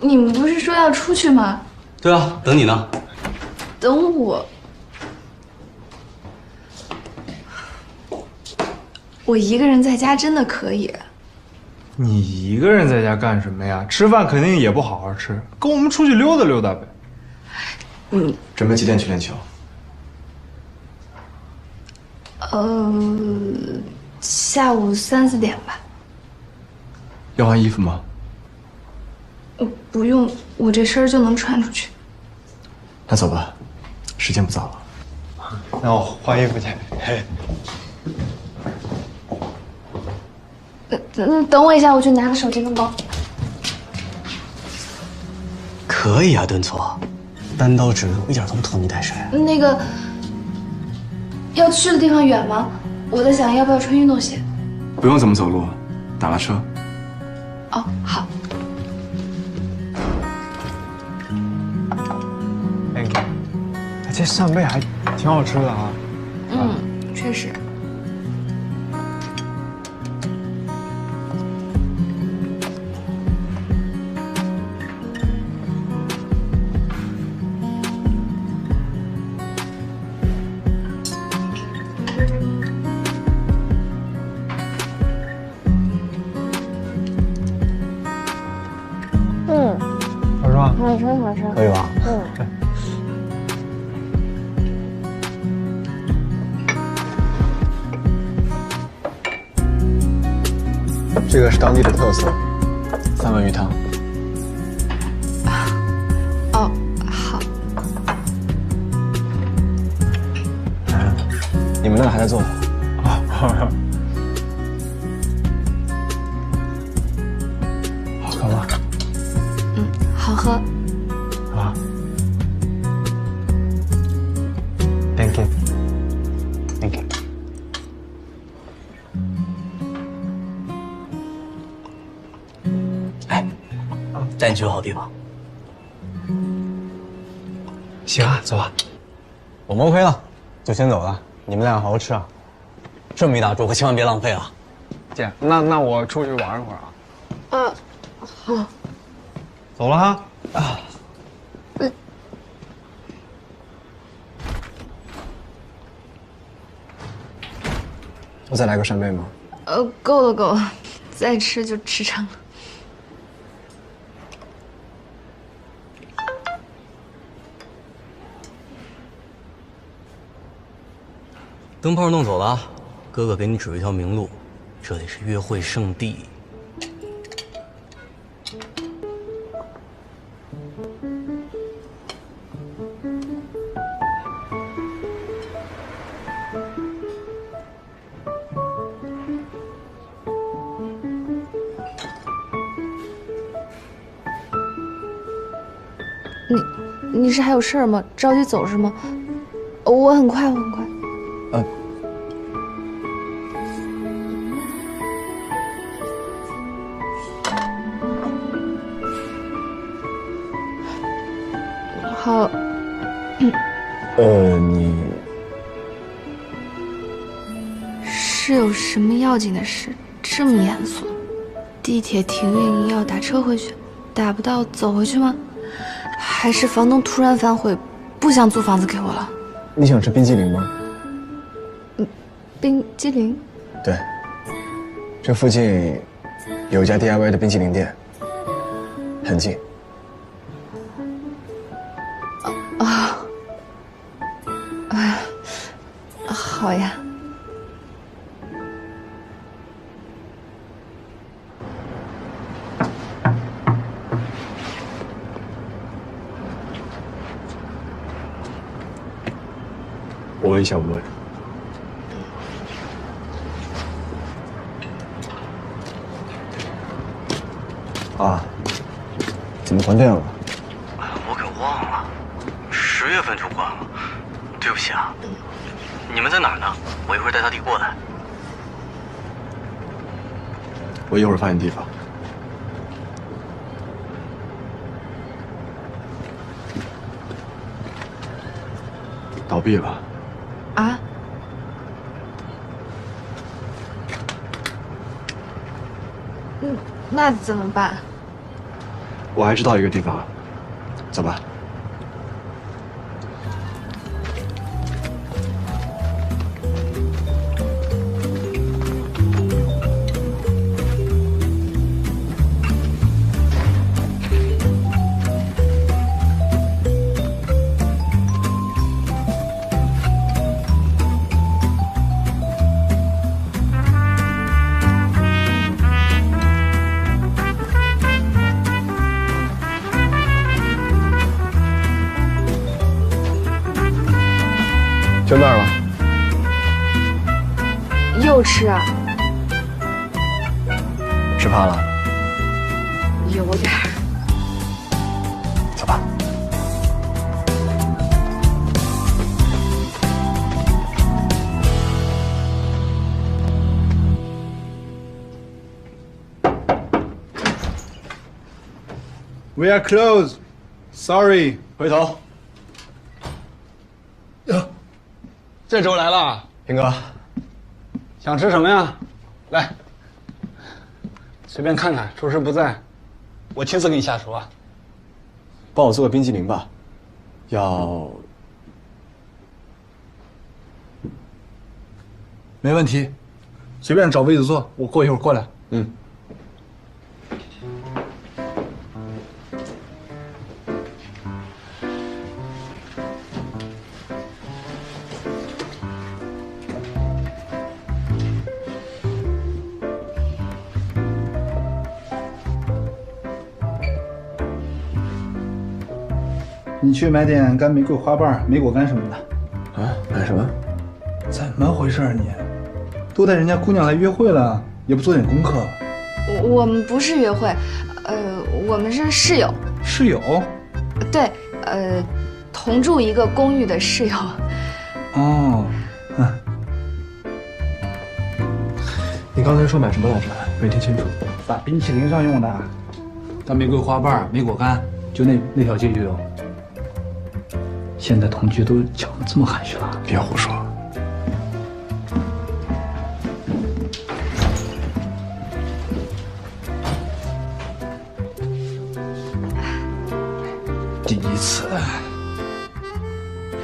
你们不是说要出去吗？对啊，等你呢。等我？我一个人在家真的可以。你一个人在家干什么呀？吃饭肯定也不好好吃，跟我们出去溜达溜达呗。准备几点去练球？下午3、4点吧。要换衣服吗？不用，我这身就能穿出去。那走吧，时间不早了。那我换衣服去。嘿，等我一下，我去拿个手机跟包。可以啊，顿挫，单刀直入，一点都不拖泥带水。那个，要去的地方远吗？我在想要不要穿运动鞋。不用怎么走路，打了车。哦，好。这扇贝还挺好吃的啊。确实。好吃吗？好吃好吃。可以吧？这个是当地的特色，三文鱼汤。哦，好。你们那个还在做呢。好喝吗？好喝。啊。Thank you. Thank you. 带你去个好地方。行啊，走吧。我们 OK 了，就先走了。你们俩好好吃啊！这么一大桌，可千万别浪费啊！姐，那我出去玩一会儿啊。好。走了哈。我再来个扇贝吗？够了够了，再吃就吃撑了。灯泡弄走了，哥哥给你指一条明路，这里是约会圣地。你是还有事儿吗？着急走是吗？我很快，我很快。好。你是有什么要紧的事？这么严肃？地铁停运要打车回去，打不到走回去吗？还是房东突然反悔，不想租房子给我了？你想吃冰激凌吗？冰激凌？对，这附近有一家 DIY 的冰淇淋店，很近。好呀。我问一下问。啊，怎么关店了？我给忘了，10月份就关了，对不起啊。你们在哪儿呢？我一会儿带他弟过来。我一会儿发现地方。倒闭了。啊？那怎么办？我还知道一个地方，走吧。就那儿了。又吃啊？吃怕了？有点儿。走吧。We are closed. Sorry. 回头。哟，这周来了，平哥，想吃什么呀？来，随便看看，厨师不在，我亲自给你下厨啊。帮我做个冰激凌吧，要。没问题，随便找位子坐，我过一会儿过来。嗯。你去买点干玫瑰花瓣、莓果干什么的。啊？买什么？怎么回事啊你？都带人家姑娘来约会了，也不做点功课。我们不是约会，我们是室友。室友？对，同住一个公寓的室友。哦，你刚才说买什么来着？没听清楚。打冰淇淋上用的，干玫瑰花瓣、莓果干，就那条街就有。现在同居都讲得这么含蓄了？别胡说。第一次。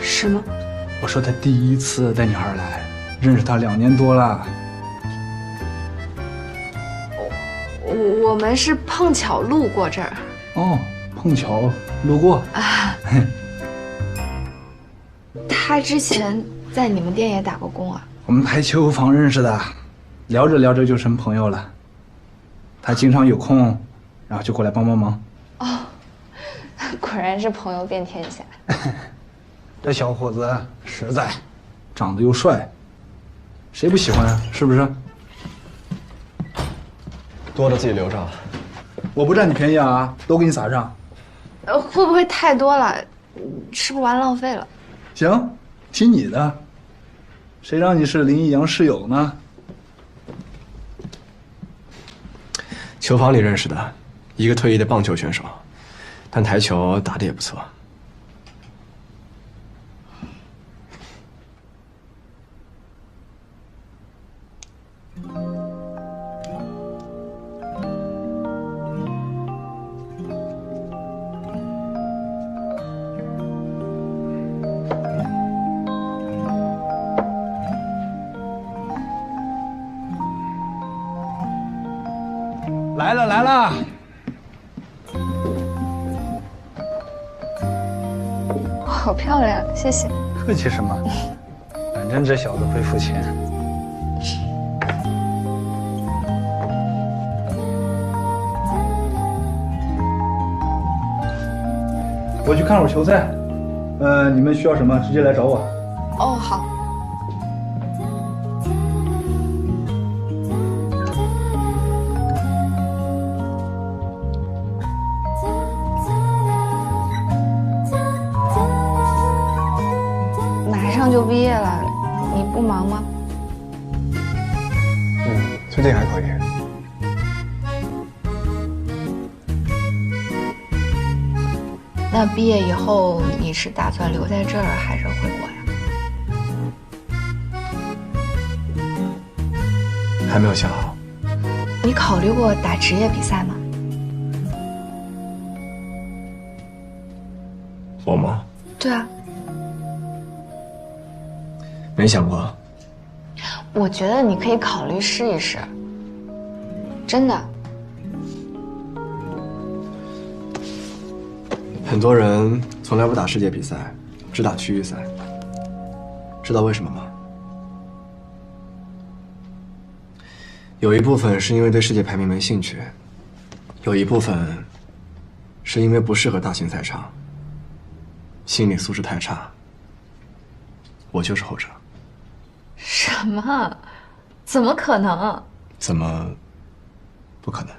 什么？我说他第一次带女孩来，认识她2年多了。我们是碰巧路过这儿。哦，碰巧路过啊。他之前在你们店也打过工啊？我们排球房认识的，聊着聊着就成朋友了。他经常有空，然后就过来帮忙。哦，果然是朋友遍天下。这小伙子实在，长得又帅，谁不喜欢啊？是不是？多的自己留着。我不占你便宜啊，都给你撒上。会不会太多了？吃不完浪费了。行，听你的。谁让你是林一阳室友呢？球房里认识的，一个退役的棒球选手，但台球打得也不错。来了来了，好漂亮，谢谢。客气什么？反正这小子会付钱。我去看会儿球赛，你们需要什么直接来找我。哦，好。就毕业了，你不忙吗？最近还可以。那毕业以后，你是打算留在这儿，还是回国呀？还没有想好。你考虑过打职业比赛吗？我吗？对啊，没想过。我觉得你可以考虑试一试，真的。很多人从来不打世界比赛，只打区域赛。知道为什么吗？有一部分是因为对世界排名没兴趣，有一部分是因为不适合大型赛场，心理素质太差。我就是后者。什么？怎么可能？怎么不可能？